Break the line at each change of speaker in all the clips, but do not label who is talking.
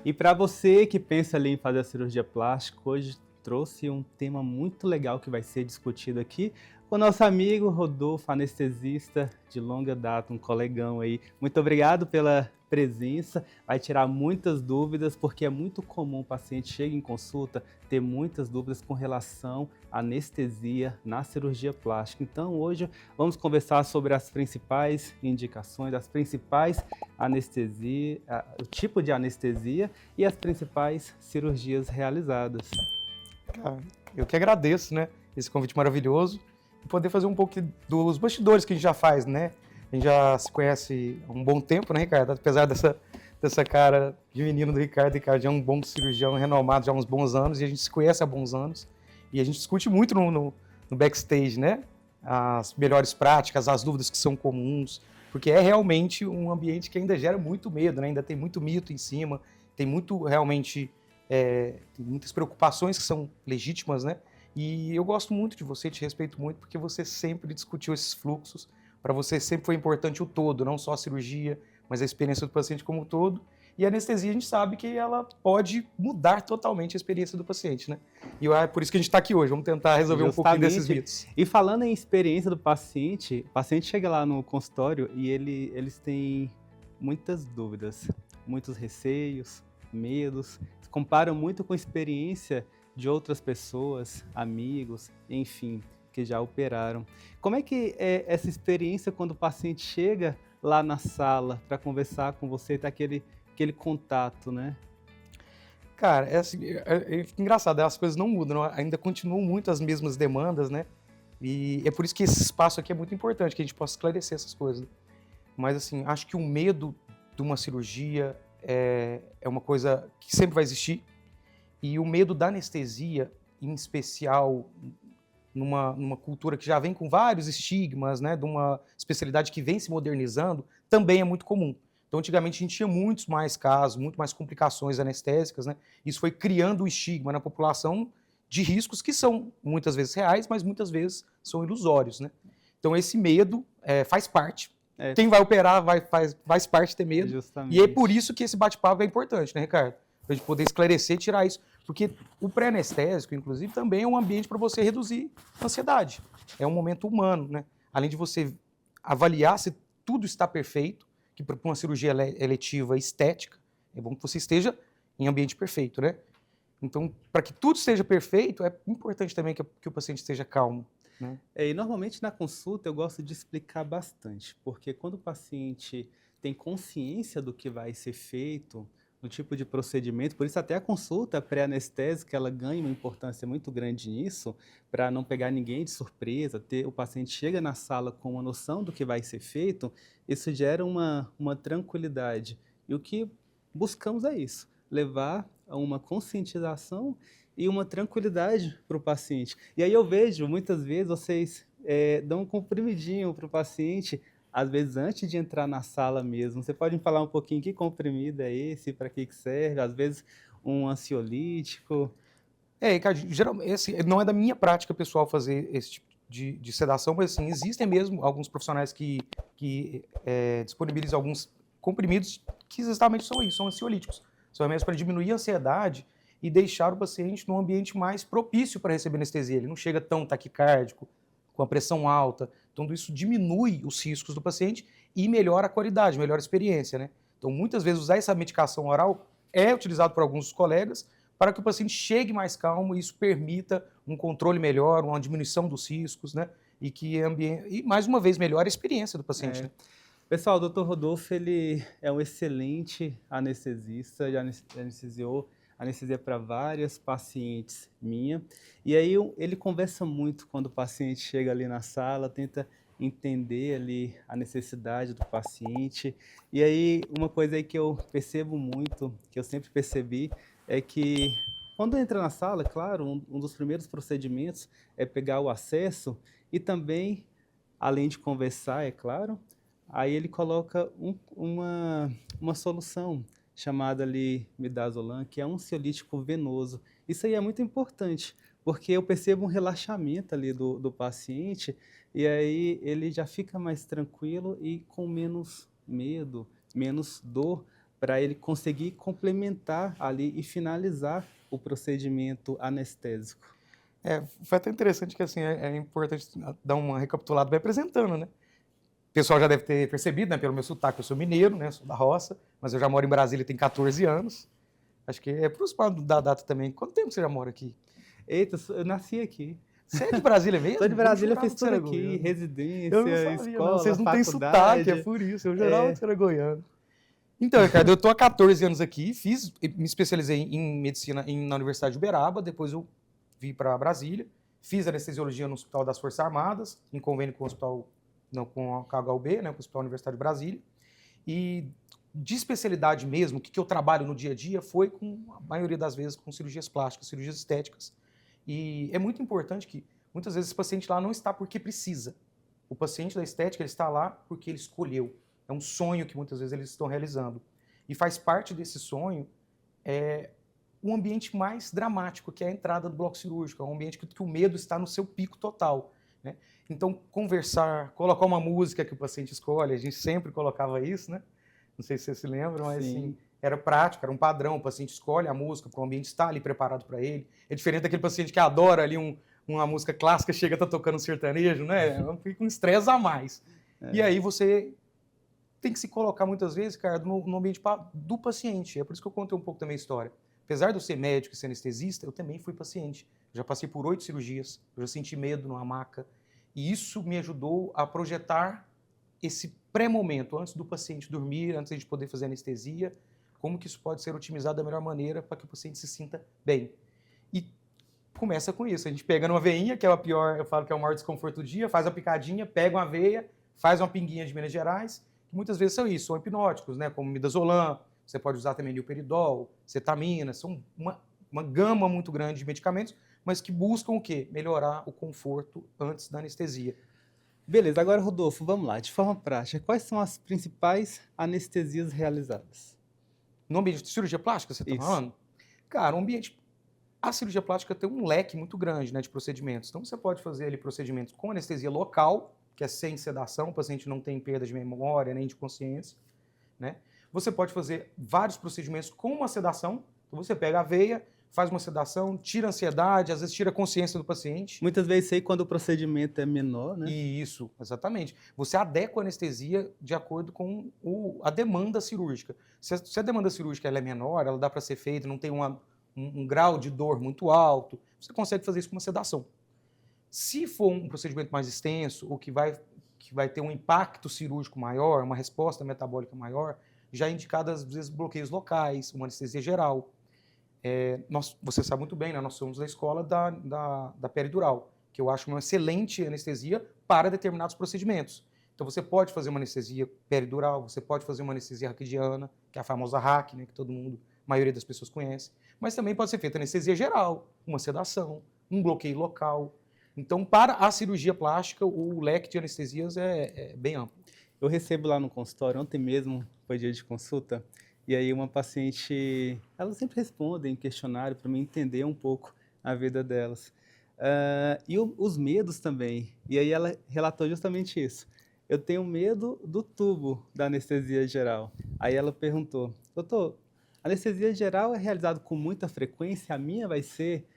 E para você que pensa ali em fazer a cirurgia plástica, hoje trouxe um tema muito legal que vai ser discutido aqui com o nosso amigo Rodolfo, anestesista de longa data, um colegão aí. Muito obrigado pela presença, vai tirar muitas dúvidas, porque é muito comum o paciente chegar em consulta ter muitas dúvidas com relação à anestesia na cirurgia plástica. Então hoje vamos conversar sobre as principais indicações, as principais anestesia, o tipo de anestesia e as principais cirurgias realizadas.
Cara, eu que agradeço, né, esse convite maravilhoso e poder fazer um pouco dos bastidores que a gente já faz, né? A gente já se conhece há um bom tempo, né, Ricardo? Apesar dessa cara de menino do Ricardo, Ricardo já é um bom cirurgião renomado já há uns bons anos e a gente se conhece há bons anos e a gente discute muito no backstage, né? As melhores práticas, as dúvidas que são comuns, porque é realmente um ambiente que ainda gera muito medo, né? Ainda tem muito mito em cima, tem muito realmente tem muitas preocupações que são legítimas, né? E eu gosto muito de você, te respeito muito, porque você sempre discutiu esses fluxos. Para você sempre foi importante o todo, não só a cirurgia, mas a experiência do paciente como um todo. E a anestesia, a gente sabe que ela pode mudar totalmente a experiência do paciente, né? E é por isso que a gente está aqui hoje, vamos tentar resolver um pouquinho desses mitos.
E falando em experiência do paciente, o paciente chega lá no consultório e eles têm muitas dúvidas, muitos receios, medos, se comparam muito com a experiência de outras pessoas, amigos, enfim, que já operaram. Como é que é essa experiência quando o paciente chega lá na sala para conversar com você, ter aquele contato, né?
Cara, é assim, engraçado, as coisas não mudam, ainda continuam muito as mesmas demandas, né? E é por isso que esse espaço aqui é muito importante, que a gente possa esclarecer essas coisas. Mas, assim, acho que o medo de uma cirurgia é uma coisa que sempre vai existir. E o medo da anestesia, em especial numa cultura que já vem com vários estigmas, né, de uma especialidade que vem se modernizando, também é muito comum. Então, antigamente, a gente tinha muitos mais casos, muito mais complicações anestésicas, né? Isso foi criando o estigma na população de riscos que são muitas vezes reais, mas muitas vezes são ilusórios, né? Então, esse medo faz parte.
É,
Quem vai operar faz parte ter medo. E é por
justamente.
isso que esse bate-papo é importante, né, Ricardo? Para a gente poder esclarecer e tirar isso. Porque o pré-anestésico, inclusive, também é um ambiente para você reduzir a ansiedade. É um momento humano, né? Além de você avaliar se tudo está perfeito, que para uma cirurgia eletiva estética, é bom que você esteja em ambiente perfeito, né? Então, para que tudo esteja perfeito, é importante também que o paciente esteja calmo, né?
E normalmente na consulta eu gosto de explicar bastante, porque quando o paciente tem consciência do que vai ser feito, do tipo de procedimento, por isso até a consulta pré-anestésica ela ganha uma importância muito grande nisso, para não pegar ninguém de surpresa, ter o paciente chega na sala com uma noção do que vai ser feito, isso gera uma tranquilidade. E o que buscamos é isso, levar a uma conscientização e uma tranquilidade para o paciente. E aí eu vejo, muitas vezes, vocês dão um comprimidinho para o paciente, às vezes antes de entrar na sala mesmo. Você pode me falar um pouquinho que comprimido é esse, para que serve? Às vezes um ansiolítico.
Ricardo, geralmente, assim, não é da minha prática pessoal fazer esse tipo de sedação, mas assim, existem mesmo alguns profissionais que disponibilizam alguns comprimidos que exatamente são isso, são ansiolíticos. São remédios para diminuir a ansiedade e deixar o paciente num ambiente mais propício para receber anestesia. Ele não chega tão taquicárdico, com a pressão alta. Então, isso diminui os riscos do paciente e melhora a qualidade, melhora a experiência, né? Então, muitas vezes, usar essa medicação oral é utilizado por alguns dos colegas para que o paciente chegue mais calmo e isso permita um controle melhor, uma diminuição dos riscos, né? E mais uma vez, melhora a experiência do paciente, né?
Pessoal, o Dr. Rodolfo ele é um excelente anestesista, já anestesiou anestesia para várias pacientes minha. E aí ele conversa muito quando o paciente chega ali na sala, tenta entender ali a necessidade do paciente. E aí uma coisa aí que eu percebo muito, que eu sempre percebi, é que quando entra na sala, claro, um dos primeiros procedimentos é pegar o acesso e também, além de conversar, é claro, aí ele coloca uma solução chamada ali midazolam, que é um ansiolítico venoso. Isso aí é muito importante, porque eu percebo um relaxamento ali do paciente, e aí ele já fica mais tranquilo e com menos medo, menos dor para ele conseguir complementar ali e finalizar o procedimento anestésico.
Foi até interessante que assim, é importante dar uma recapitulada bem apresentando, né? O pessoal já deve ter percebido, né, pelo meu sotaque, eu sou mineiro, né, sou da roça, mas eu já moro em Brasília tem 14 anos. Acho que é próximo da data também. Quanto tempo você já mora aqui?
Eita, eu nasci aqui.
Você é de Brasília mesmo?
Sou de Brasília,
Eu
fiz tudo aqui,
goiano. Eu não
residência,
sabia, não.
escola,
Vocês não têm
faculdade.
sotaque, é por isso. Eu jurava que você era goiano. Então, Ricardo, eu tô há 14 anos aqui, me especializei em medicina na Universidade de Uberaba, depois eu vim para Brasília, fiz anestesiologia no Hospital das Forças Armadas, em convênio com o hospital, não, com a HUB, né, com o Hospital Universitário de Brasília, e de especialidade mesmo, o que eu trabalho no dia a dia foi, com a maioria das vezes, com cirurgias plásticas, cirurgias estéticas, e é muito importante que, muitas vezes, esse paciente lá não está porque precisa. O paciente da estética ele está lá porque ele escolheu. É um sonho que muitas vezes eles estão realizando. E faz parte desse sonho um ambiente mais dramático, que é a entrada do bloco cirúrgico. É um ambiente que o medo está no seu pico total, né? Então, conversar, colocar uma música que o paciente escolhe, a gente sempre colocava isso, né? Não sei se você se lembra, mas assim, era prático, era um padrão. O paciente escolhe a música para o ambiente estar ali preparado para ele. É diferente daquele paciente que adora ali uma música clássica, chega a estar tocando um sertanejo, né? Fica um estresse a mais. E aí você tem que se colocar muitas vezes, cara, no ambiente do paciente. É por isso que eu contei um pouco da minha história. Apesar de eu ser médico e ser anestesista, eu também fui paciente. Eu já passei por 8 cirurgias, eu já senti medo numa maca. E isso me ajudou a projetar esse pré-momento, antes do paciente dormir, antes de poder fazer anestesia, como que isso pode ser otimizado da melhor maneira para que o paciente se sinta bem. E começa com isso. A gente pega numa veinha, que é a pior, eu falo que é o maior desconforto do dia, faz a picadinha, pega uma veia, faz uma pinguinha de Minas Gerais, que muitas vezes são isso, são hipnóticos, né, como midazolam, você pode usar também nilperidol, cetamina, são uma gama muito grande de medicamentos, mas que buscam o quê? Melhorar o conforto antes da anestesia.
Beleza, agora, Rodolfo, vamos lá, de forma prática, quais são as principais anestesias realizadas?
No ambiente de cirurgia plástica, você está falando? Cara, a cirurgia plástica tem um leque muito grande, né, de procedimentos. Então, você pode fazer ali procedimentos com anestesia local, que é sem sedação, o paciente não tem perda de memória nem de consciência, né? Você pode fazer vários procedimentos com uma sedação. Então, você pega a veia, faz uma sedação, tira a ansiedade, às vezes tira a consciência do paciente.
Muitas vezes isso aí quando o procedimento é menor, né?
Isso, exatamente. Você adequa a anestesia de acordo com a demanda cirúrgica. Se a demanda cirúrgica ela é menor, ela dá para ser feita, não tem um grau de dor muito alto, você consegue fazer isso com uma sedação. Se for um procedimento mais extenso, ou que vai ter um impacto cirúrgico maior, uma resposta metabólica maior, já é indicado, às vezes, bloqueios locais, uma anestesia geral. Você sabe muito bem, né? Nós somos da escola da peridural, que eu acho uma excelente anestesia para determinados procedimentos. Então, você pode fazer uma anestesia peridural, você pode fazer uma anestesia raquidiana, que é a famosa RAC, né, que a maioria das pessoas conhece, mas também pode ser feita anestesia geral, uma sedação, um bloqueio local. Então, para a cirurgia plástica, o leque de anestesias é bem amplo.
Eu recebo lá no consultório, ontem mesmo foi dia de consulta, e aí uma paciente, elas sempre respondem questionário para mim entender um pouco a vida delas. E os medos também. E aí ela relatou justamente isso. Eu tenho medo do tubo da anestesia geral. Aí ela perguntou, doutor, anestesia geral é realizada com muita frequência? A minha vai ser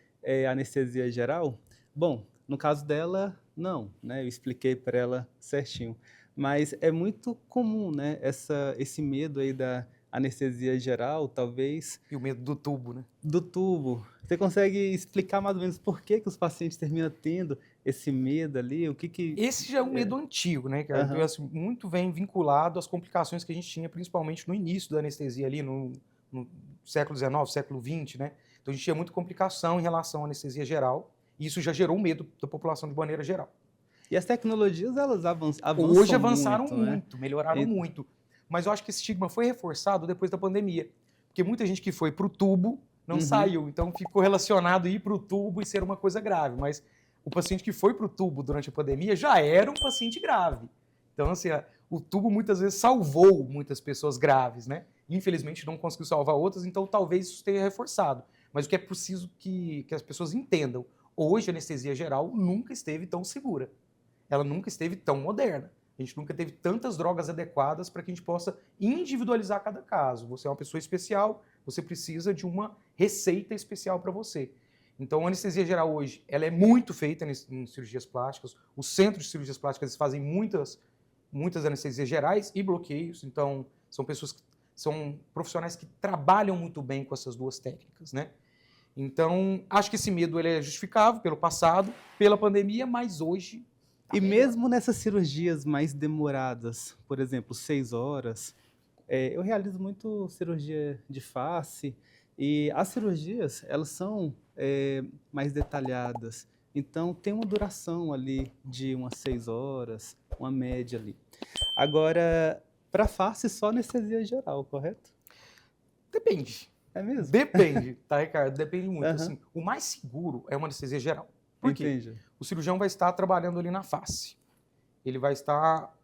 anestesia geral? Bom, no caso dela, não, né? Eu expliquei para ela certinho. Mas é muito comum, né? Esse medo aí da anestesia geral, talvez.
E o medo do tubo, né?
Do tubo. Você consegue explicar mais ou menos por que os pacientes terminam tendo esse medo ali?
Esse já é um medo antigo, né, cara? Então, assim, muito vem vinculado às complicações que a gente tinha, principalmente no início da anestesia ali, no século XIX, século XX, né? Então a gente tinha muita complicação em relação à anestesia geral, e isso já gerou medo da população de maneira geral.
E as tecnologias, elas avançam
Hoje avançaram
muito,
né? Melhoraram muito. Mas eu acho que esse estigma foi reforçado depois da pandemia. Porque muita gente que foi para o tubo não saiu. Então ficou relacionado ir para o tubo e ser uma coisa grave. Mas o paciente que foi para o tubo durante a pandemia já era um paciente grave. Então, assim, o tubo muitas vezes salvou muitas pessoas graves, né? Infelizmente não conseguiu salvar outras, então talvez isso tenha reforçado. Mas o que é preciso que as pessoas entendam, hoje a anestesia geral nunca esteve tão segura. Ela nunca esteve tão moderna. A gente nunca teve tantas drogas adequadas para que a gente possa individualizar cada caso. Você é uma pessoa especial, você precisa de uma receita especial para você. Então, a anestesia geral hoje, ela é muito feita em cirurgias plásticas. Os centros de cirurgias plásticas eles fazem muitas anestesias gerais e bloqueios. Então, são profissionais que trabalham muito bem com essas duas técnicas, né? Então, acho que esse medo ele é justificável pelo passado, pela pandemia, mas hoje...
E mesmo nessas cirurgias mais demoradas, por exemplo, 6 horas, eu realizo muito cirurgia de face e as cirurgias, elas são mais detalhadas. Então, tem uma duração ali de umas 6 horas, uma média ali. Agora, para face, só anestesia geral, correto?
Depende.
É mesmo?
Depende, tá, Ricardo? Depende muito.
Aham.
Assim, o mais seguro é uma anestesia geral. Por quê?
Entendi.
O cirurgião vai estar trabalhando ali na face. Ele vai estar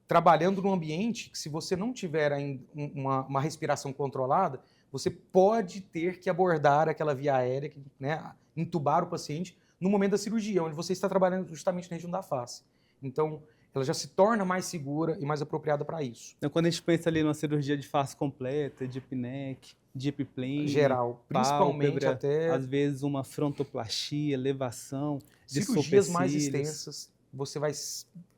trabalhando num ambiente que, se você não tiver ainda uma respiração controlada, você pode ter que abordar aquela via aérea, né, intubar o paciente no momento da cirurgia, onde você está trabalhando justamente na região da face. Então, ela já se torna mais segura e mais apropriada para isso.
Então, quando a gente pensa ali numa cirurgia de face completa, deep neck, deep plane,
Geral, principalmente
pálpebra,
até
às vezes uma frontoplastia, elevação de
cirurgias mais
supercílios.
extensas, você vai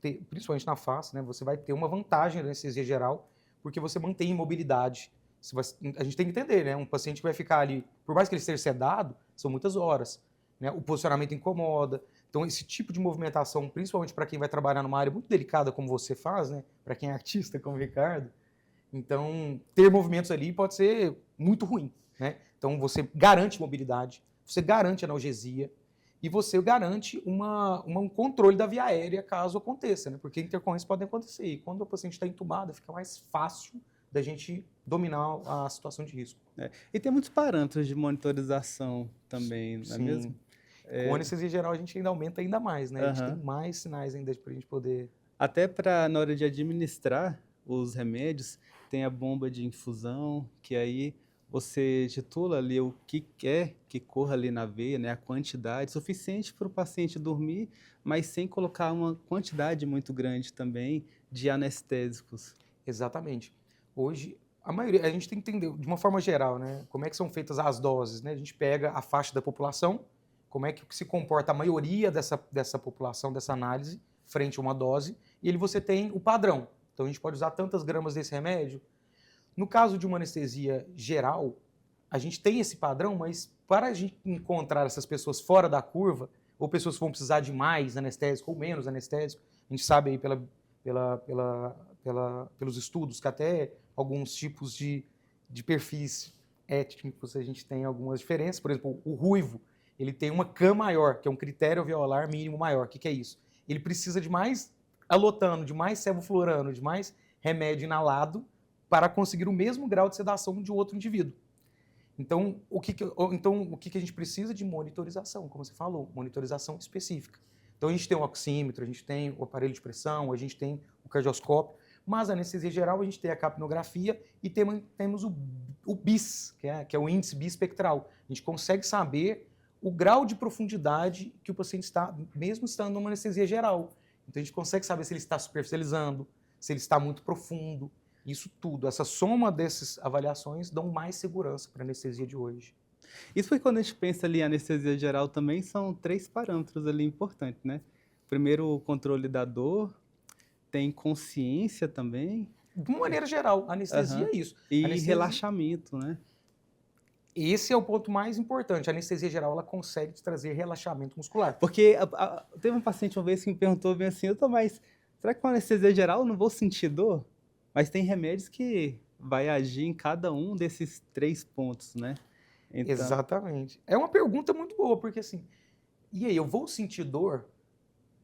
ter, principalmente na face, né, você vai ter uma vantagem na anestesia geral, porque você mantém imobilidade. A gente tem que entender, né? Um paciente que vai ficar ali, por mais que ele esteja sedado, são muitas horas, né? O posicionamento incomoda. Então, esse tipo de movimentação, principalmente para quem vai trabalhar numa área muito delicada como você faz, né? Para quem é artista como o Ricardo, então, ter movimentos ali pode ser muito ruim, né? Então, você garante mobilidade, você garante analgesia e você garante um controle da via aérea caso aconteça, né? Porque intercorrências podem acontecer. E quando o paciente está entubado, fica mais fácil da gente dominar a situação de risco.
E tem muitos parâmetros de monitorização também, não é
Sim.
mesmo?
Com anestesia geral, a gente ainda aumenta ainda mais, né? A gente
Aham.
tem mais sinais ainda para a gente poder...
Até para, na hora de administrar os remédios, tem a bomba de infusão, que aí você titula ali o que quer que corra ali na veia, né, a quantidade suficiente para o paciente dormir, mas sem colocar uma quantidade muito grande também de anestésicos.
Exatamente. Hoje, a gente tem que entender, de uma forma geral, né, como é que são feitas as doses, né? A gente pega a faixa da população, como é que se comporta a maioria dessa população, dessa análise, frente a uma dose, e você tem o padrão. Então, a gente pode usar tantas gramas desse remédio. No caso de uma anestesia geral, a gente tem esse padrão, mas para a gente encontrar essas pessoas fora da curva, ou pessoas que vão precisar de mais anestésico ou menos anestésico, a gente sabe aí pelos estudos que até alguns tipos de perfis étnicos a gente tem algumas diferenças. Por exemplo, o ruivo, ele tem uma CAM maior, que é um critério alveolar mínimo maior. O que é isso? Ele precisa de mais alotano, de mais sevoflurano, de mais remédio inalado para conseguir o mesmo grau de sedação de outro indivíduo. Então, o que a gente precisa de monitorização, como você falou, monitorização específica. Então, a gente tem o oxímetro, a gente tem o aparelho de pressão, a gente tem o cardioscópio, mas a anestesia geral a gente tem a capnografia e temos o BIS, que é o índice bispectral. A gente consegue saber o grau de profundidade que o paciente está, mesmo estando numa anestesia geral. Então, a gente consegue saber se ele está superficializando, se ele está muito profundo. Isso tudo, essa soma dessas avaliações dão mais segurança para a anestesia de hoje.
Isso foi quando a gente pensa ali em anestesia geral também, são 3 parâmetros ali importantes, né? Primeiro, o controle da dor, tem consciência também.
De uma maneira geral, a anestesia é isso.
E
Anestesia...
relaxamento, né?
Esse é o ponto mais importante. A anestesia geral ela consegue te trazer relaxamento muscular.
Porque teve um paciente uma vez que me perguntou bem assim, mas será que com anestesia geral eu não vou sentir dor? Mas tem remédios que vai agir em cada um desses 3 pontos, né?
Então... Exatamente. É uma pergunta muito boa, porque assim, e aí, eu vou sentir dor?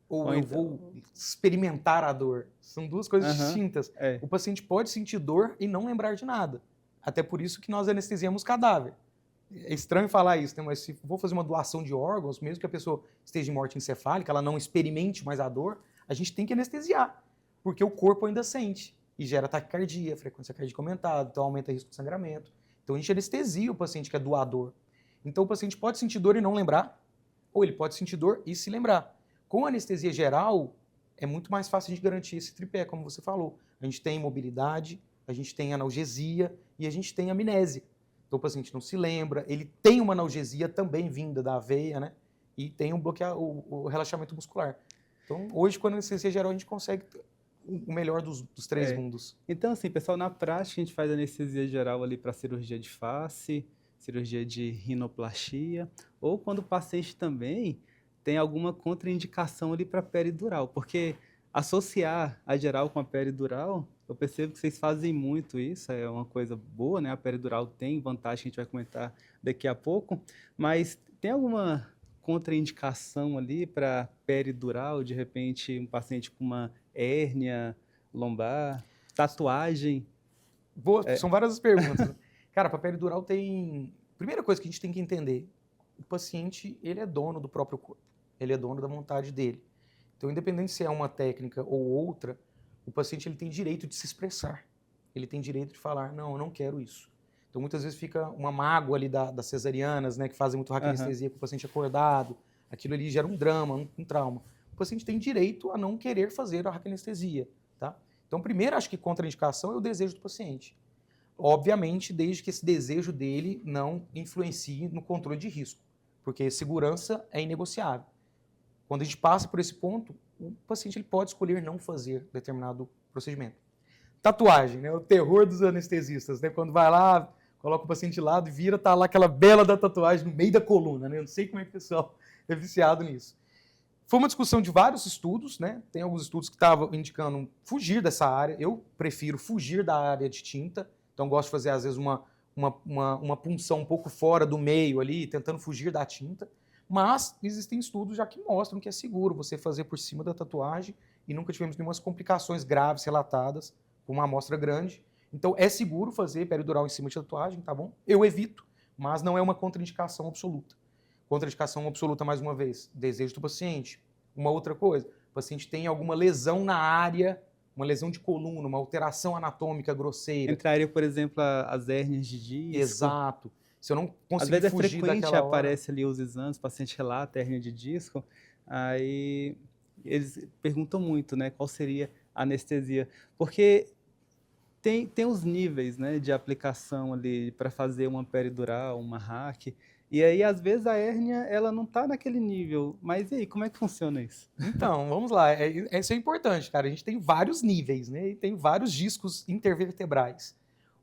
Ou eu vou experimentar a dor? São duas coisas distintas. O paciente pode sentir dor e não lembrar de nada. Até por isso que nós anestesiamos cadáver. É estranho falar isso, né? Mas se vou fazer uma doação de órgãos, mesmo que a pessoa esteja em morte encefálica, ela não experimente mais a dor, a gente tem que anestesiar, porque o corpo ainda sente e gera taquicardia, frequência cardíaca aumentada, então aumenta o risco de sangramento. Então a gente anestesia o paciente que é doador. Então o paciente pode sentir dor e não lembrar, ou ele pode sentir dor e se lembrar. Com a anestesia geral, é muito mais fácil a gente garantir esse tripé, como você falou. A gente tem mobilidade, a gente tem analgesia e a gente tem amnésia. Então o paciente não se lembra, ele tem uma analgesia também vinda da aveia, né? E tem o relaxamento muscular. Então, hoje, com a anestesia geral, a gente consegue o melhor dos três
É.
mundos.
Então, assim, pessoal, na prática a gente faz anestesia geral ali para cirurgia de face, cirurgia de rinoplastia, ou quando o paciente também tem alguma contraindicação ali para peridural, porque associar a geral com a peridural, eu percebo que vocês fazem muito isso, é uma coisa boa, né? A peridural tem vantagem que a gente vai comentar daqui a pouco, mas tem alguma contraindicação ali para peridural, de repente um paciente com uma hérnia lombar, tatuagem?
São várias as perguntas. Né? Cara, para peridural tem... Primeira coisa que a gente tem que entender, o paciente, ele é dono do próprio corpo. Ele é dono da vontade dele. Então, independente se é uma técnica ou outra, o paciente ele tem direito de se expressar. Ele tem direito de falar, não, eu não quero isso. Então, muitas vezes fica uma mágoa ali das cesarianas, né, que fazem muito raquianestesia com o paciente acordado. Aquilo ali gera um drama, um trauma. O paciente tem direito a não querer fazer a raquianestesia, tá? Então, primeiro, acho que contraindicação é o desejo do paciente. Obviamente, desde que esse desejo dele não influencie no controle de risco, porque segurança é inegociável. Quando a gente passa por esse ponto, o paciente ele pode escolher não fazer determinado procedimento. Tatuagem, né? O terror dos anestesistas, né? Quando vai lá, coloca o paciente de lado e vira, tá lá aquela bela da tatuagem no meio da coluna, né? Eu não sei como é que o pessoal é viciado nisso. Foi uma discussão de vários estudos, né? Tem alguns estudos que estavam indicando fugir dessa área. Eu prefiro fugir da área de tinta, então gosto de fazer, às vezes, uma punção um pouco fora do meio ali, tentando fugir da tinta. Mas existem estudos já que mostram que é seguro você fazer por cima da tatuagem e nunca tivemos nenhumas complicações graves relatadas com uma amostra grande. Então é seguro fazer peridural em cima de tatuagem, tá bom? Eu evito, mas não é uma contraindicação absoluta. Contraindicação absoluta, mais uma vez, desejo do paciente. Uma outra coisa, o paciente tem alguma lesão na área, uma lesão de coluna, uma alteração anatômica grosseira.
Entraria, por exemplo, as hérnias de disco.
Exato. Se eu não
Às
conseguir
vezes é
fugir
frequente,
daquela hora...
aparece ali os exames, o paciente relata hérnia de disco, aí eles perguntam muito, né, qual seria a anestesia, porque tem os níveis, né, de aplicação ali para fazer uma peridural, uma hack, e aí às vezes a hérnia ela não está naquele nível, mas e aí, como é que funciona isso?
Então, vamos lá. Isso é importante, cara. A gente tem vários níveis, né? E tem vários discos intervertebrais.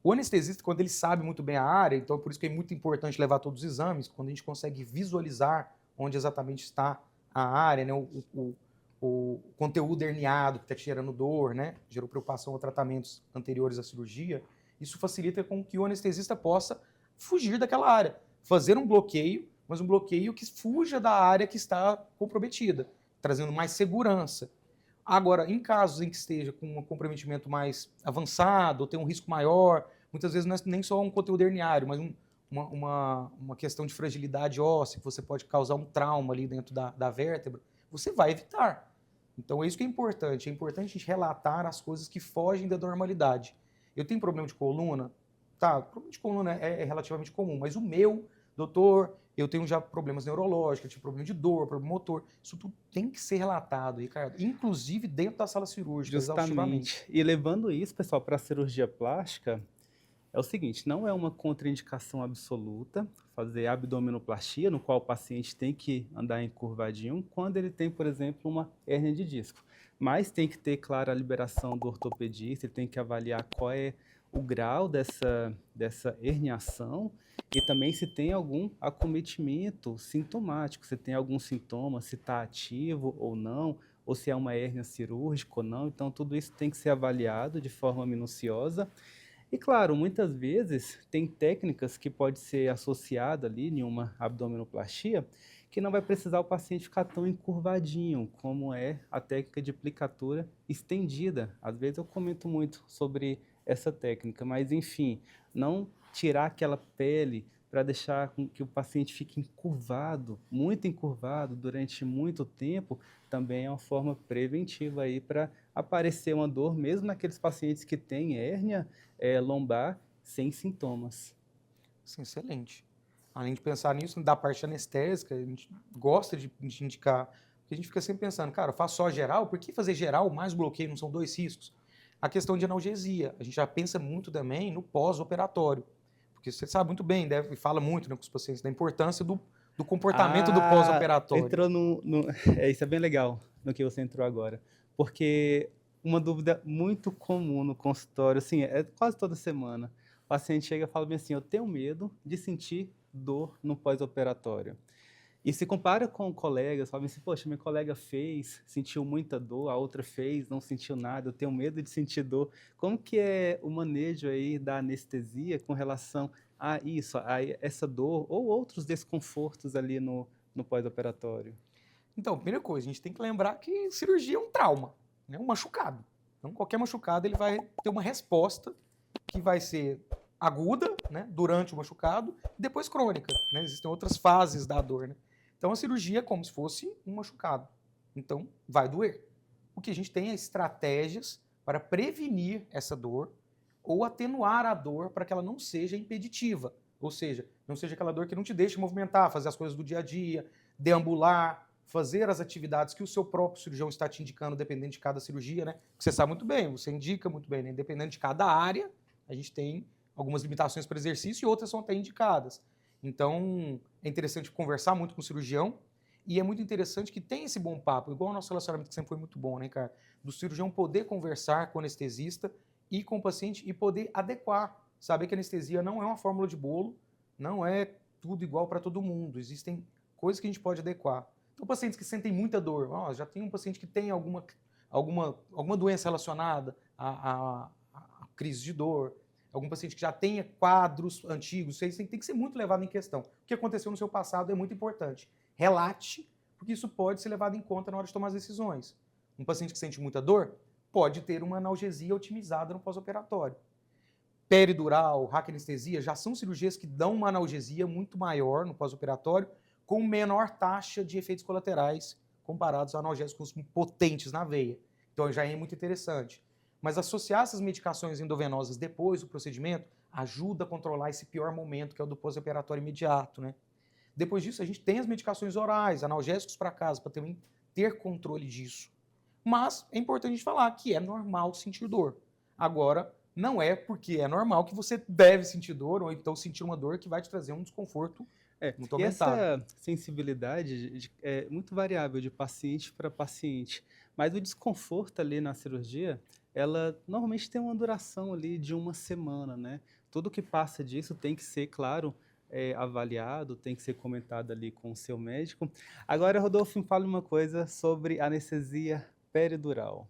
O anestesista, quando ele sabe muito bem a área, então por isso que é muito importante levar todos os exames, quando a gente consegue visualizar onde exatamente está a área, né? O conteúdo herniado que está te gerando dor, né? Gerou preocupação a tratamentos anteriores à cirurgia. Isso facilita com que o anestesista possa fugir daquela área, fazer um bloqueio, mas um bloqueio que fuja da área que está comprometida, trazendo mais segurança. Agora, em casos em que esteja com um comprometimento mais avançado, ou tem um risco maior, muitas vezes não é nem só um conteúdo herniário, mas uma questão de fragilidade óssea, que você pode causar um trauma ali dentro da vértebra, você vai evitar. Então é isso que é importante. É importante a gente relatar as coisas que fogem da normalidade. Eu tenho problema de coluna? Tá, problema de coluna é relativamente comum, mas o meu, doutor, eu tenho já problemas neurológicos, eu tive problema de dor, problema motor. Isso tudo tem que ser relatado, Ricardo, inclusive dentro da sala cirúrgica, exaustivamente.
Justamente. E levando isso, pessoal, para a cirurgia plástica, é o seguinte, não é uma contraindicação absoluta fazer abdominoplastia, no qual o paciente tem que andar encurvadinho, quando ele tem, por exemplo, uma hérnia de disco. Mas tem que ter, claro, a liberação do ortopedista, ele tem que avaliar qual é o grau dessa herniação e também se tem algum acometimento sintomático, se tem algum sintoma, se está ativo ou não, ou se é uma hérnia cirúrgica ou não. Então, tudo isso tem que ser avaliado de forma minuciosa. E claro, muitas vezes tem técnicas que pode ser associada ali em uma abdominoplastia que não vai precisar o paciente ficar tão encurvadinho, como é a técnica de aplicatura estendida. Às vezes eu comento muito sobre essa técnica, mas enfim, não tirar aquela pele para deixar com que o paciente fique encurvado, muito encurvado durante muito tempo, também é uma forma preventiva aí para aparecer uma dor, mesmo naqueles pacientes que têm hérnia lombar sem sintomas.
Sim, excelente. Além de pensar nisso, da parte anestésica, a gente gosta de indicar Porque a gente fica sempre pensando, cara, eu faço só geral, por que fazer geral mais bloqueio, não são 2 riscos? A questão de analgesia, a gente já pensa muito também no pós-operatório, porque você sabe muito bem, fala muito, né, com os pacientes da importância do comportamento do pós-operatório.
Entrou isso é bem legal no que você entrou agora, porque uma dúvida muito comum no consultório, assim, é quase toda semana, o paciente chega e fala bem assim, eu tenho medo de sentir dor no pós-operatório. E se compara com colegas, fala assim, poxa, minha colega fez, sentiu muita dor, a outra fez, não sentiu nada, eu tenho medo de sentir dor. Como que é o manejo aí da anestesia com relação a isso, a essa dor ou outros desconfortos ali no pós-operatório?
Então, primeira coisa, a gente tem que lembrar que cirurgia é um trauma, né? Um machucado. Então, qualquer machucado ele vai ter uma resposta que vai ser aguda, né, durante o machucado, e depois crônica, né? Existem outras fases da dor, né? Então, a cirurgia é como se fosse um machucado. Então, vai doer. O que a gente tem é estratégias para prevenir essa dor ou atenuar a dor para que ela não seja impeditiva. Ou seja, não seja aquela dor que não te deixa movimentar, fazer as coisas do dia a dia, deambular, fazer as atividades que o seu próprio cirurgião está te indicando, dependendo de cada cirurgia, né? Você sabe muito bem, você indica muito bem, né? Dependendo de cada área, a gente tem algumas limitações para exercício e outras são até indicadas. Então, é interessante conversar muito com o cirurgião e é muito interessante que tem esse bom papo, igual o nosso relacionamento que sempre foi muito bom, né, cara? Do cirurgião poder conversar com o anestesista e com o paciente e poder adequar. Saber que a anestesia não é uma fórmula de bolo, não é tudo igual para todo mundo. Existem coisas que a gente pode adequar. Então, pacientes que sentem muita dor, já tem um paciente que tem alguma doença relacionada à crise de dor, algum paciente que já tenha quadros antigos, isso aí tem que ser muito levado em questão. O que aconteceu no seu passado é muito importante. Relate, porque isso pode ser levado em conta na hora de tomar as decisões. Um paciente que sente muita dor pode ter uma analgesia otimizada no pós-operatório. Peridural, raquianestesia, já são cirurgias que dão uma analgesia muito maior no pós-operatório, com menor taxa de efeitos colaterais comparados a analgésicos potentes na veia. Então já é muito interessante. Mas associar essas medicações endovenosas depois do procedimento ajuda a controlar esse pior momento, que é o do pós-operatório imediato, né? Depois disso, a gente tem as medicações orais, analgésicos para casa, para também ter controle disso. Mas é importante a gente falar que é normal sentir dor. Agora, não é porque é normal que você deve sentir dor, ou então sentir uma dor que vai te trazer um desconforto muito
E
aumentado.
essa sensibilidade é muito variável de paciente para paciente, mas o desconforto ali na cirurgia, ela normalmente tem uma duração ali de uma semana, né? Tudo que passa disso tem que ser, claro, avaliado, tem que ser comentado ali com o seu médico. Agora, Rodolfo, me fala uma coisa sobre anestesia peridural.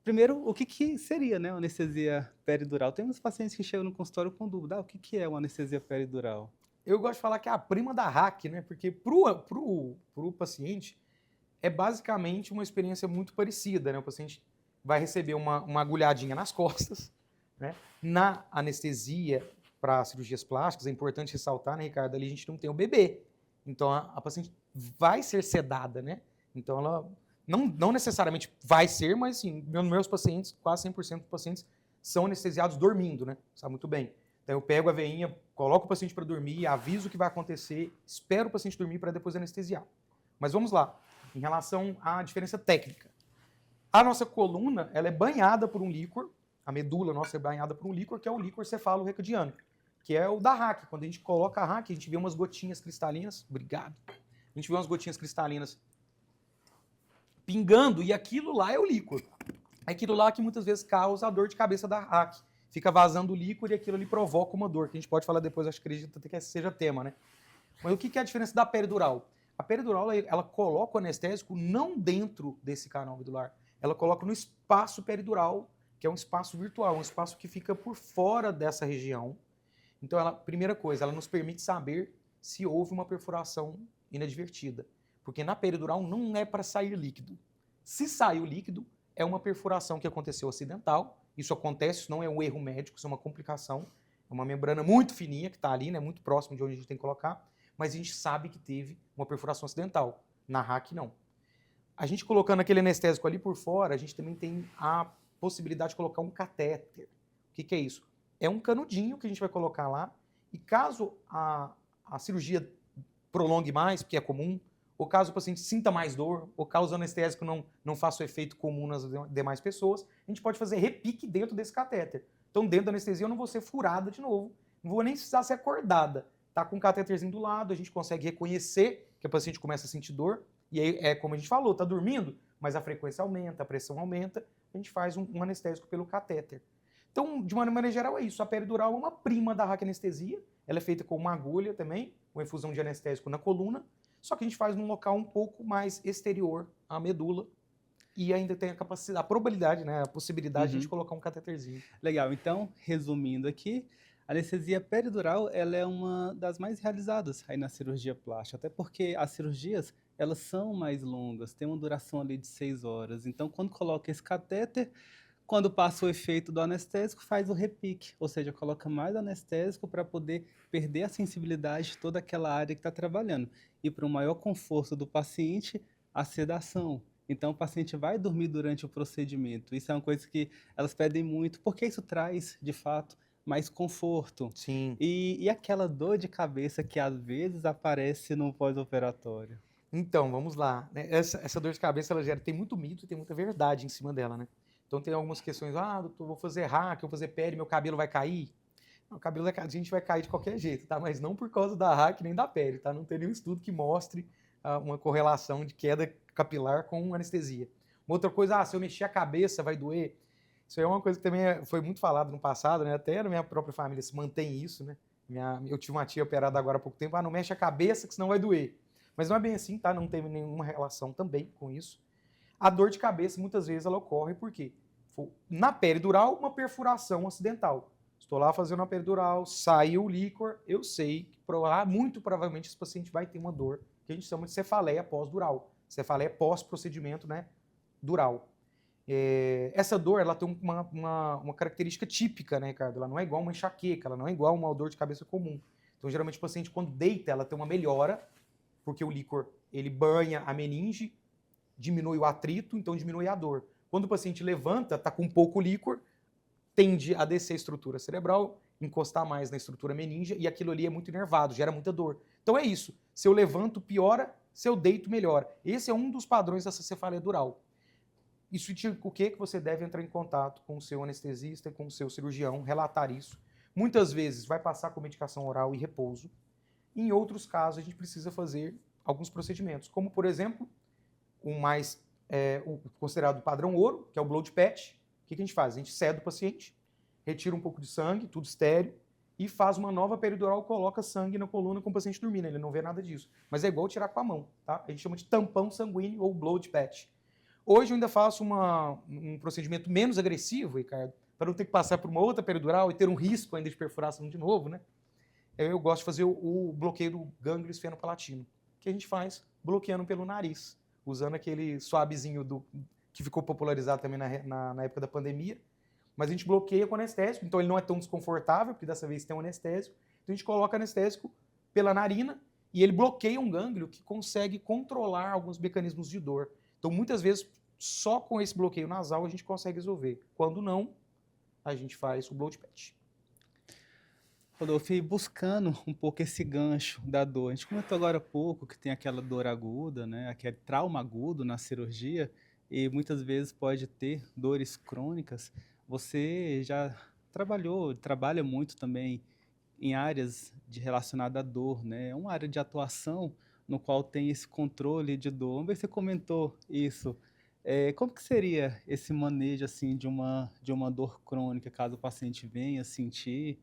Primeiro, o que que seria, né, uma anestesia peridural? Tem uns pacientes que chegam no consultório com dúvida, o que que é uma anestesia peridural?
Eu gosto de falar que é a prima da hack, né? Porque pro paciente é basicamente uma experiência muito parecida, né? O paciente vai receber uma agulhadinha nas costas, né? Na anestesia para cirurgias plásticas, é importante ressaltar, né, Ricardo? Ali a gente não tem o bebê. Então a paciente vai ser sedada, né? Então ela não necessariamente vai ser, mas assim, meus pacientes, quase 100% dos pacientes são anestesiados dormindo, né? Sabe muito bem. Então eu pego a veinha, coloco o paciente para dormir, aviso o que vai acontecer, espero o paciente dormir para depois anestesiar. Mas vamos lá, em relação à diferença técnica. A nossa coluna, ela é banhada por um líquor, a medula nossa é banhada por um líquor, que é o líquor cefalorraquidiano, que é o da hack. Quando a gente coloca a hack, a gente vê umas gotinhas cristalinas, obrigado, a gente vê umas gotinhas cristalinas pingando, e aquilo lá é o líquor. É aquilo lá que muitas vezes causa a dor de cabeça da hack. Fica vazando o líquor e aquilo ali provoca uma dor, que a gente pode falar depois, acho que acredito até que seja tema, né? Mas o que é a diferença da peridural? A peridural, ela coloca o anestésico não dentro desse canal medular, ela coloca no espaço peridural, que é um espaço virtual, um espaço que fica por fora dessa região. Então, primeira coisa, ela nos permite saber se houve uma perfuração inadvertida. Porque na peridural não é para sair líquido. Se saiu líquido, é uma perfuração que aconteceu acidental. Isso acontece, isso não é um erro médico, isso é uma complicação. É uma membrana muito fininha que está ali, né, muito próximo de onde a gente tem que colocar, mas a gente sabe que teve uma perfuração acidental. Na hack, não. A gente colocando aquele anestésico ali por fora, a gente também tem a possibilidade de colocar um catéter. O que é isso? É um canudinho que a gente vai colocar lá, e caso a cirurgia prolongue mais, porque é comum, ou caso o paciente sinta mais dor, ou caso o anestésico não faça o efeito comum nas demais pessoas, a gente pode fazer repique dentro desse catéter. Então, dentro da anestesia, eu não vou ser furada de novo, não vou nem precisar ser acordada. Tá com o catéterzinho do lado, a gente consegue reconhecer que a paciente começa a sentir dor, e aí é como a gente falou, tá dormindo, mas a frequência aumenta, a pressão aumenta, a gente faz um anestésico pelo catéter. Então, de uma maneira geral, é isso. A peridural é uma prima da raquianestesia, ela é feita com uma agulha também, uma infusão de anestésico na coluna, só que a gente faz num local um pouco mais exterior à medula, e ainda tem a capacidade, a probabilidade, né, a possibilidade de a gente colocar um catéterzinho.
Legal, então, resumindo aqui, a anestesia peridural ela é uma das mais realizadas aí na cirurgia plástica, até porque as cirurgias elas são mais longas, tem uma duração ali de 6 horas. Então, quando coloca esse catéter, quando passa o efeito do anestésico, faz o repique, ou seja, coloca mais anestésico para poder perder a sensibilidade de toda aquela área que está trabalhando. E para o maior conforto do paciente, a sedação. Então, o paciente vai dormir durante o procedimento. Isso é uma coisa que elas pedem muito, porque isso traz, de fato, mais conforto.
Sim.
E aquela dor de cabeça que às vezes aparece no pós-operatório.
Então, vamos lá. Né? Essa dor de cabeça, ela tem muito mito e tem muita verdade em cima dela, né? Então tem algumas questões, doutor, vou fazer hack, vou fazer pele, meu cabelo vai cair. Não, o cabelo a gente vai cair de qualquer jeito, tá? Mas não por causa da hack nem da pele, tá? Não tem nenhum estudo que mostre uma correlação de queda capilar com anestesia. Uma outra coisa, se eu mexer a cabeça vai doer. Isso aí é uma coisa que também foi muito falado no passado, né? Até na minha própria família se mantém isso, né? Eu tive uma tia operada agora há pouco tempo, não mexe a cabeça que senão vai doer. Mas não é bem assim, tá? Não tem nenhuma relação também com isso. A dor de cabeça, muitas vezes, ela ocorre porque na peridural, uma perfuração acidental. Estou lá fazendo uma peridural, saiu o líquor, eu sei que muito provavelmente esse paciente vai ter uma dor que a gente chama de cefaleia pós-dural. Cefaleia pós-procedimento, né, dural. Essa dor, ela tem uma característica típica, né, Ricardo? Ela não é igual uma enxaqueca, ela não é igual uma dor de cabeça comum. Então, geralmente, o paciente, quando deita, ela tem uma melhora, porque o líquor, ele banha a meninge, diminui o atrito, então diminui a dor. Quando o paciente levanta, está com pouco líquor, tende a descer a estrutura cerebral, encostar mais na estrutura meninge, e aquilo ali é muito inervado, gera muita dor. Então é isso. Se eu levanto, piora. Se eu deito, melhora. Esse é um dos padrões dessa cefaleia dural. Isso indica o que você deve entrar em contato com o seu anestesista e com o seu cirurgião, relatar isso. Muitas vezes vai passar com medicação oral e repouso. Em outros casos, a gente precisa fazer alguns procedimentos, como, por exemplo, o considerado padrão ouro, que é o blood patch. O que a gente faz? A gente cede o paciente, retira um pouco de sangue, tudo estéreo, e faz uma nova peridural, coloca sangue na coluna com o paciente dormindo. Ele não vê nada disso. Mas é igual tirar com a mão, tá? A gente chama de tampão sanguíneo ou blood patch. Hoje eu ainda faço um procedimento menos agressivo, Ricardo, para não ter que passar por uma outra peridural e ter um risco ainda de perfuração de novo, né? Eu gosto de fazer o bloqueio do gânglio esfenopalatino, que a gente faz bloqueando pelo nariz, usando aquele suavezinho que ficou popularizado também na época da pandemia, mas a gente bloqueia com anestésico, então ele não é tão desconfortável, porque dessa vez tem um anestésico, então a gente coloca anestésico pela narina e ele bloqueia um gânglio que consegue controlar alguns mecanismos de dor. Então muitas vezes só com esse bloqueio nasal a gente consegue resolver. Quando não, a gente faz o blood patch.
Rodolfo, e buscando um pouco esse gancho da dor, a gente comentou agora há pouco que tem aquela dor aguda, né, aquele trauma agudo na cirurgia, e muitas vezes pode ter dores crônicas. Você já trabalha muito também em áreas relacionadas à dor, né? É uma área de atuação no qual tem esse controle de dor. Vamos ver se você comentou isso. Como que seria esse manejo assim de uma dor crônica, caso o paciente venha sentir?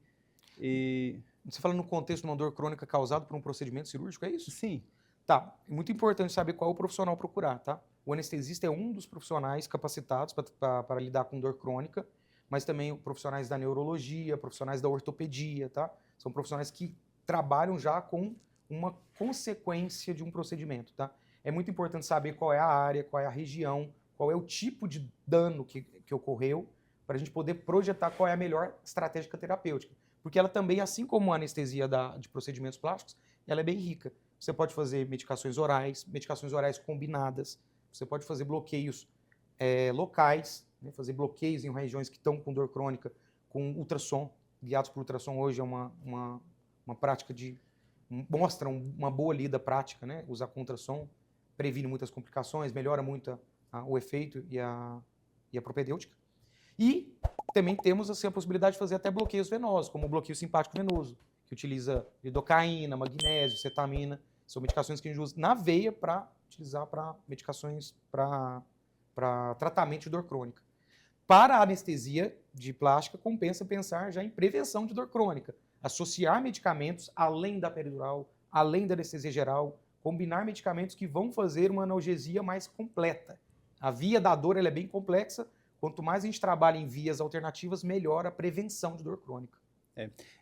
Você fala no contexto de uma dor crônica causada por um procedimento cirúrgico, é isso?
Sim.
Tá, é muito importante saber qual o profissional procurar, tá? O anestesista é um dos profissionais capacitados para lidar com dor crônica, mas também profissionais da neurologia, profissionais da ortopedia, tá? São profissionais que trabalham já com uma consequência de um procedimento, tá? É muito importante saber qual é a área, qual é a região, qual é o tipo de dano que ocorreu, para a gente poder projetar qual é a melhor estratégia terapêutica. Porque ela também, assim como a anestesia de procedimentos plásticos, ela é bem rica. Você pode fazer medicações orais combinadas, você pode fazer bloqueios locais, né, fazer bloqueios em regiões que estão com dor crônica, com ultrassom. Guiados por ultrassom hoje é uma prática mostra uma boa lida prática, né, usar com ultrassom. previne muitas complicações, melhora muito o efeito e a propedêutica. E também temos assim, a possibilidade de fazer até bloqueios venosos, como o bloqueio simpático venoso, que utiliza lidocaína, magnésio, cetamina. São medicações que a gente usa na veia para utilizar para medicações para tratamento de dor crônica. Para a anestesia de plástica, compensa pensar já em prevenção de dor crônica. Associar medicamentos além da peridural, além da anestesia geral, combinar medicamentos que vão fazer uma analgesia mais completa. A via da dor ela é bem complexa. Quanto mais a gente trabalha em vias alternativas, melhor a prevenção de dor crônica.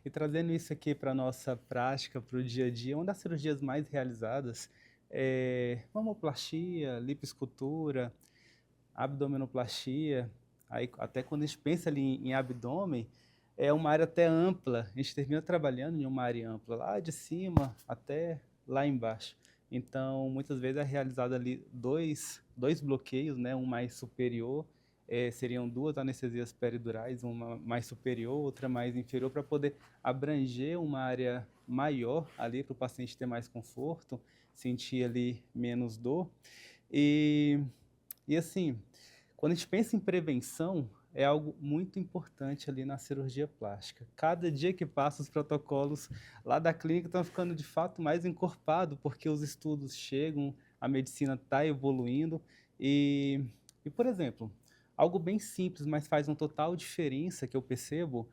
E trazendo isso aqui para a nossa prática, para o dia a dia, uma das cirurgias mais realizadas é mamoplastia, lipoescultura, abdominoplastia. Aí, até quando a gente pensa ali em abdômen, é uma área até ampla. A gente termina trabalhando em uma área ampla, lá de cima até lá embaixo. Então, muitas vezes é realizado ali dois bloqueios, né? Um mais superior, seriam duas anestesias peridurais, uma mais superior, outra mais inferior, para poder abranger uma área maior ali para o paciente ter mais conforto, sentir ali menos dor. E assim, quando a gente pensa em prevenção, é algo muito importante ali na cirurgia plástica. Cada dia que passa, os protocolos lá da clínica estão ficando de fato mais encorpados, porque os estudos chegam, a medicina está evoluindo. Por exemplo, algo bem simples, mas faz uma total diferença que eu percebo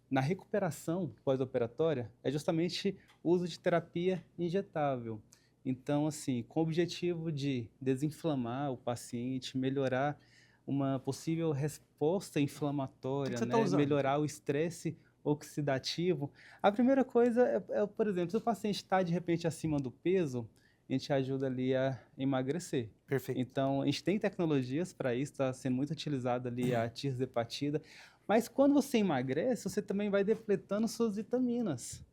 na recuperação pós-operatória, é justamente o uso de terapia injetável. Então, assim, com o objetivo de desinflamar o paciente, melhorar uma possível resposta inflamatória,
você está
né?
usando?
Melhorar o estresse oxidativo. A primeira coisa por exemplo, se o paciente está de repente acima do peso, a gente ajuda ali a emagrecer.
Perfeito.
Então, a gente tem tecnologias para isso, está sendo muito utilizada ali a tirzepatida, mas quando você emagrece, você também vai depletando suas vitaminas.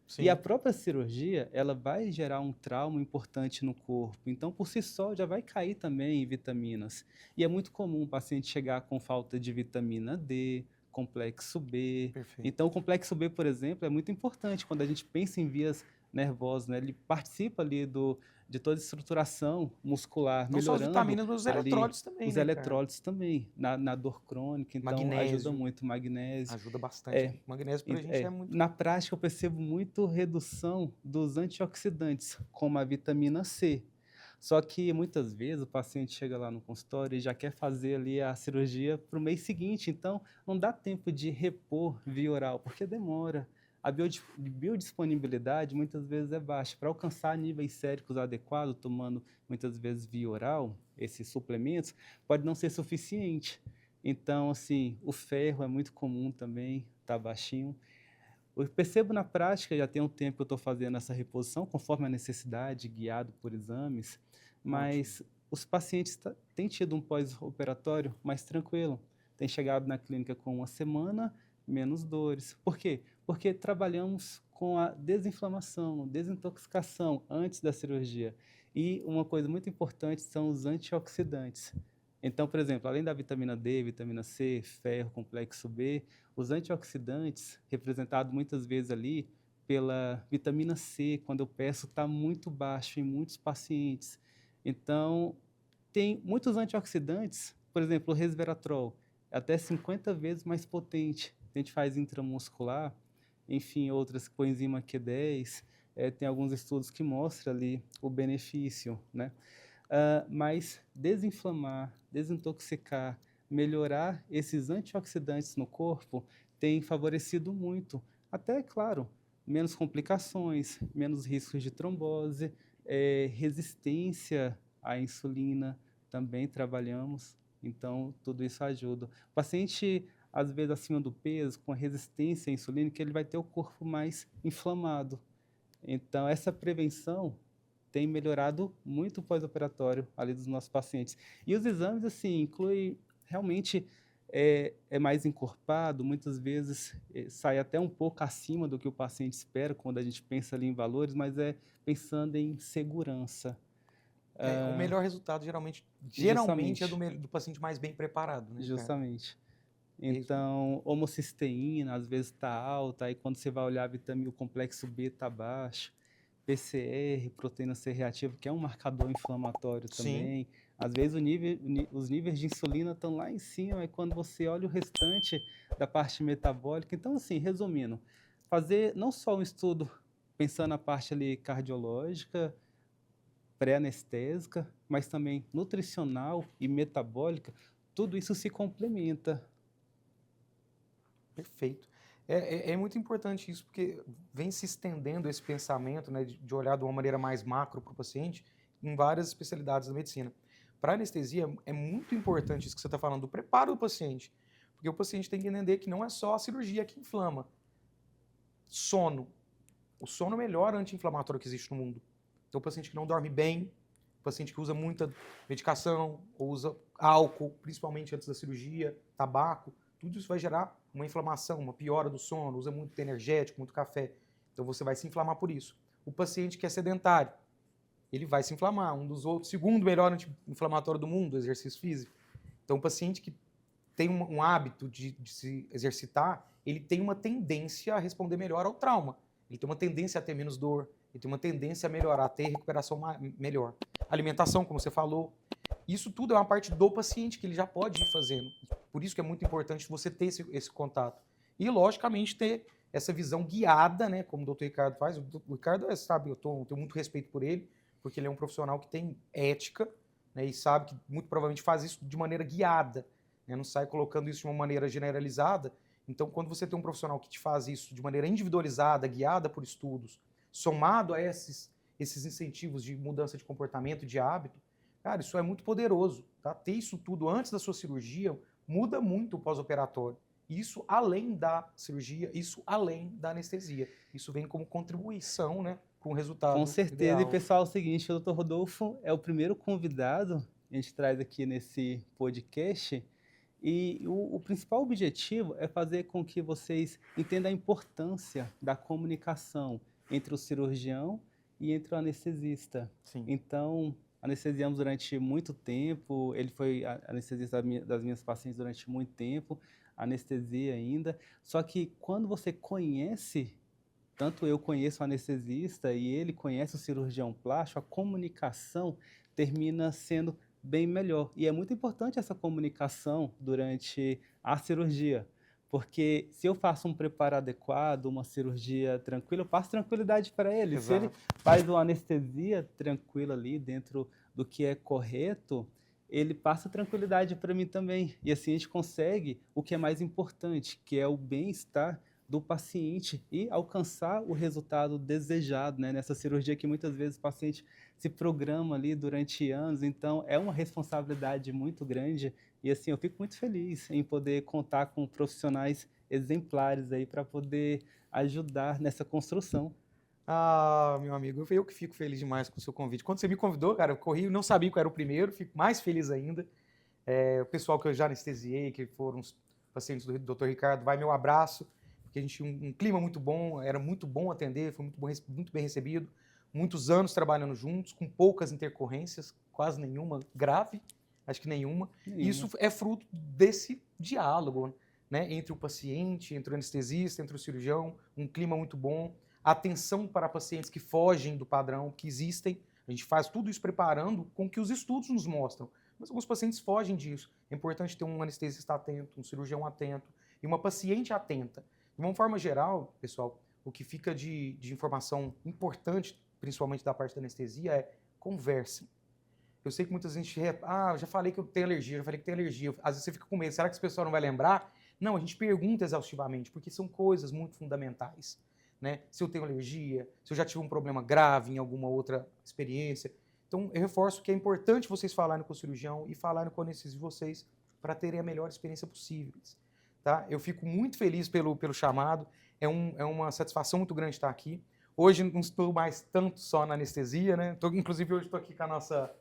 Sim.
E a própria cirurgia, ela vai gerar um trauma importante no corpo. Então, por si só, já vai cair também em vitaminas. E é muito comum o paciente chegar com falta de vitamina D, complexo B.
Perfeito.
Então, o complexo B, por exemplo, é muito importante quando a gente pensa em vias nervosas, né? Ele participa ali de toda a estruturação muscular,
Não só as
melhorando
vitaminas, mas os
ali
eletrólitos também,
os
né,
eletrólitos também, na dor crônica. Então,
Magnésio.
ajuda muito o magnésio.
Ajuda bastante. Magnésio pra gente é muito...
Na prática, eu percebo muito redução dos antioxidantes, como a vitamina C. Só que, muitas vezes, o paciente chega lá no consultório e já quer fazer ali a cirurgia para o mês seguinte. Então, não dá tempo de repor via oral, porque demora. A biodisponibilidade, muitas vezes, é baixa. Para alcançar níveis séricos adequados, tomando, muitas vezes, via oral, esses suplementos, pode não ser suficiente. Então, assim, o ferro é muito comum também, tá baixinho. Eu percebo na prática, já tem um tempo que eu estou fazendo essa reposição, conforme a necessidade, guiado por exames, mas os pacientes têm tido um pós-operatório mais tranquilo. Têm chegado na clínica com uma semana, menos dores. Por quê? Porque trabalhamos com a desinflamação, desintoxicação antes da cirurgia. E uma coisa muito importante são os antioxidantes. Então, por exemplo, além da vitamina D, vitamina C, ferro, complexo B, os antioxidantes, representados muitas vezes ali pela vitamina C, quando eu peço, está muito baixo em muitos pacientes. Então, tem muitos antioxidantes, por exemplo, o resveratrol, é até 50 vezes mais potente. A gente faz intramuscular, enfim, outras, coenzima Q10, tem alguns estudos que mostram ali o benefício, né? Mas desinflamar, desintoxicar, melhorar esses antioxidantes no corpo tem favorecido muito. Até, claro, menos complicações, menos riscos de trombose, resistência à insulina, também trabalhamos, então tudo isso ajuda. O paciente, às vezes, acima do peso, com resistência à insulina, que ele vai ter o corpo mais inflamado. Então, essa prevenção tem melhorado muito o pós-operatório ali dos nossos pacientes. E os exames, assim, inclui realmente é mais encorpado, muitas vezes sai até um pouco acima do que o paciente espera quando a gente pensa ali em valores, mas é pensando em segurança.
O melhor resultado geralmente é do paciente mais bem preparado, né?
Justamente. Então, homocisteína às vezes está alta, aí quando você vai olhar a vitamina, o complexo B está baixo. PCR, proteína C reativa, que é um marcador inflamatório
Sim,
também. Às vezes os níveis de insulina estão lá em cima, e quando você olha o restante da parte metabólica. Então, assim, resumindo, fazer não só um estudo pensando na parte ali cardiológica, pré-anestésica, mas também nutricional e metabólica, tudo isso se complementa.
perfeito. É muito importante isso, porque vem se estendendo esse pensamento, né, de olhar de uma maneira mais macro para o paciente em várias especialidades da medicina. Para anestesia, é muito importante isso que você está falando, do preparo do paciente, porque o paciente tem que entender que não é só a cirurgia que inflama. Sono. O sono é o melhor anti-inflamatório que existe no mundo. Então, o paciente que não dorme bem, o paciente que usa muita medicação, ou usa álcool, principalmente antes da cirurgia, tabaco, tudo isso vai gerar uma inflamação, uma piora do sono, usa muito energético, muito café. Então, você vai se inflamar por isso. O paciente que é sedentário, ele vai se inflamar. Um dos outros, segundo melhor anti-inflamatório do mundo, o exercício físico. Então, o paciente que tem um hábito de se exercitar, ele tem uma tendência a responder melhor ao trauma. Ele tem uma tendência a ter menos dor, ele tem uma tendência a melhorar, a ter recuperação melhor. Alimentação, como você falou, isso tudo é uma parte do paciente que ele já pode ir fazendo. Por isso que é muito importante você ter esse contato. E, logicamente, ter essa visão guiada, né, como o Dr. Ricardo faz. O Ricardo, sabe, eu tenho muito respeito por ele, porque ele é um profissional que tem ética, né, e sabe que muito provavelmente faz isso de maneira guiada, né, não sai colocando isso de uma maneira generalizada. Então, quando você tem um profissional que te faz isso de maneira individualizada, guiada por estudos, somado a esses incentivos de mudança de comportamento, de hábito, cara, isso é muito poderoso. Tá? Ter isso tudo antes da sua cirurgia muda muito o pós-operatório. Isso além da cirurgia, isso além da anestesia. Isso vem como contribuição, né, para um
Com
resultado
certeza. E,
ideal.
pessoal, é o seguinte, o Dr. Rodolfo é o primeiro convidado que a gente traz aqui nesse podcast. E o principal objetivo é fazer com que vocês entendam a importância da comunicação entre o cirurgião e entre o anestesista.
Sim.
Então, anestesiamos durante muito tempo, ele foi anestesista das minhas pacientes durante muito tempo, anestesia ainda. Só que quando você conhece, tanto eu conheço o anestesista e ele conhece o cirurgião plástico, a comunicação termina sendo bem melhor. E é muito importante essa comunicação durante a cirurgia, porque se eu faço um preparo adequado, uma cirurgia tranquila, eu passo tranquilidade para ele. Se ele
Exato.
faz uma anestesia tranquila ali dentro do que é correto, ele passa tranquilidade para mim também. E assim a gente consegue o que é mais importante, que é o bem-estar do paciente e alcançar o resultado desejado, né? Nessa cirurgia que muitas vezes o paciente se programa ali durante anos, então é uma responsabilidade muito grande e assim eu fico muito feliz em poder contar com profissionais exemplares aí para poder ajudar nessa construção.
Ah, meu amigo, eu que fico feliz demais com o seu convite. Quando você me convidou, cara, eu corri, não sabia que eu era o primeiro, fico mais feliz ainda. O pessoal que eu já anestesiei, que foram os pacientes do Dr. Ricardo, vai meu abraço, porque a gente tinha um clima muito bom, era muito bom atender, foi muito bem recebido. Muitos anos trabalhando juntos, com poucas intercorrências, quase nenhuma grave, acho que nenhuma. E
Nenhuma.
isso é fruto desse diálogo, né, entre o paciente, entre o anestesista, entre o cirurgião, um clima muito bom, atenção para pacientes que fogem do padrão, que existem. A gente faz tudo isso preparando com o que os estudos nos mostram. Mas alguns pacientes fogem disso. É importante ter um anestesista atento, um cirurgião atento e uma paciente atenta. De uma forma geral, pessoal, o que fica de informação importante, principalmente da parte da anestesia, é conversem. Eu sei que muita gente, eu já falei que eu tenho alergia, já falei que tenho alergia. Às vezes você fica com medo, será que esse pessoal não vai lembrar? Não, a gente pergunta exaustivamente, porque são coisas muito fundamentais. Né? Se eu tenho alergia, se eu já tive um problema grave em alguma outra experiência. Então, eu reforço que é importante vocês falarem com o cirurgião e falarem com o anestesista de vocês para terem a melhor experiência possível. Tá? Eu fico muito feliz pelo chamado, é uma satisfação muito grande estar aqui. Hoje não estou mais tanto só na anestesia, né? Inclusive, hoje estou aqui com a nossa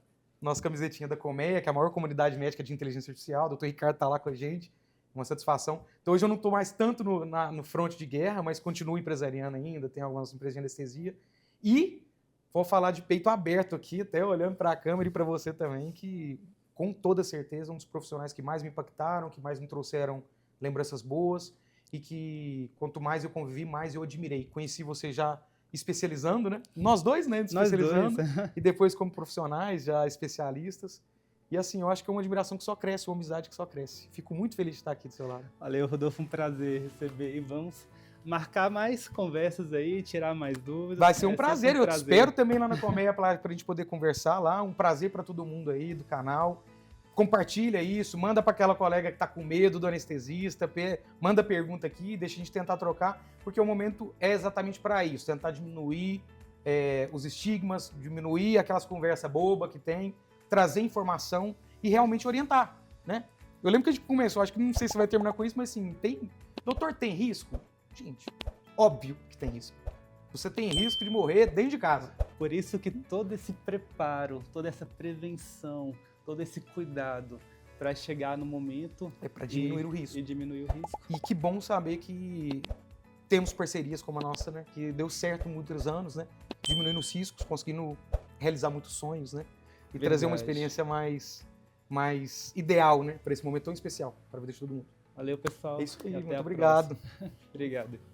camisetinha da Colmeia, que é a maior comunidade médica de inteligência artificial. O Dr. Ricardo está lá com a gente, uma satisfação. Então, hoje eu não estou mais tanto no fronte de guerra, mas continuo empresariando ainda, tenho algumas empresas de anestesia. E vou falar de peito aberto aqui, até olhando para a câmera e para você também, que com toda certeza um dos profissionais que mais me impactaram, que mais me trouxeram lembranças boas e que quanto mais eu convivi, mais eu admirei. Conheci você já especializando, né? Nós dois, né?
Nós
Especializando.
dois.
E depois como profissionais, já especialistas. E assim, eu acho que é uma admiração que só cresce, uma amizade que só cresce. Fico muito feliz de estar aqui do seu lado.
Valeu, Rodolfo, um prazer receber. E vamos marcar mais conversas aí, tirar mais dúvidas.
Vai ser um
É
prazer,
sempre
eu te espero também lá na Colmeia pra gente poder conversar lá. Um prazer para todo mundo aí do canal. Compartilha isso, manda para aquela colega que tá com medo do anestesista, manda pergunta aqui, deixa a gente tentar trocar, porque o momento é exatamente para isso, tentar diminuir os estigmas, diminuir aquelas conversas bobas que tem, trazer informação e realmente orientar, né? Eu lembro que a gente começou, acho que não sei se vai terminar com isso, mas assim, doutor, tem risco? Gente, óbvio que tem risco. Você tem risco de morrer dentro de casa.
Por isso que todo esse preparo, toda essa prevenção, todo esse cuidado para chegar no momento
É para diminuir o risco.
E diminuir o risco.
E que bom saber que temos parcerias como a nossa, né? Que deu certo muitos anos, né? Diminuindo os riscos, conseguindo realizar muitos sonhos, né? E trazer uma experiência mais ideal, né? Para esse momento tão especial para a vida de todo mundo.
Valeu, pessoal.
É isso aí,
E até
muito
a
obrigado.
próxima. Obrigado.